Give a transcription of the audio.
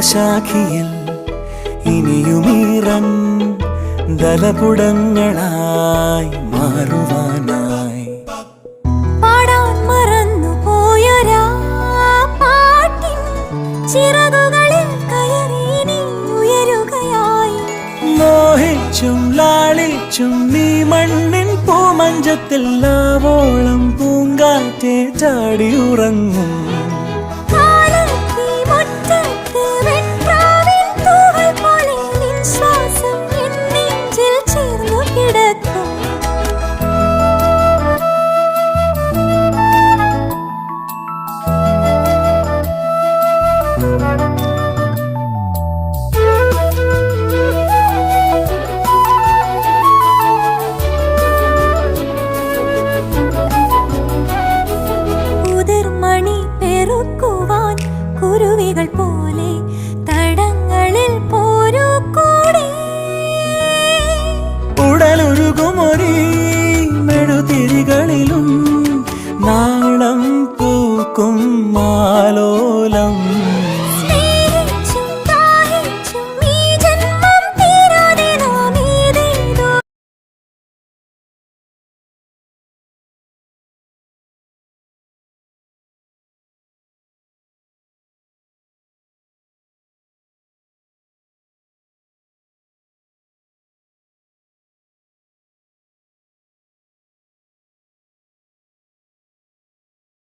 ഹൃദയശാഖിയിൽ ഇനിയുമീറൻ ദലപുടങ്ങളായി മാറുവാനായി പാടാൻ മറന്നു പോയൊരാ പാട്ടിൻ ചിറകുകളിൽ കയറി നീ ഉയരുകയായി. മോഹിച്ചും ലാളിച്ചും നീ മണ്ണിൻ പൂമഞ്ചത്തിൽ ആവോളം പൂങ്കാറ്റെ ചാടി ഉറങ്ങും.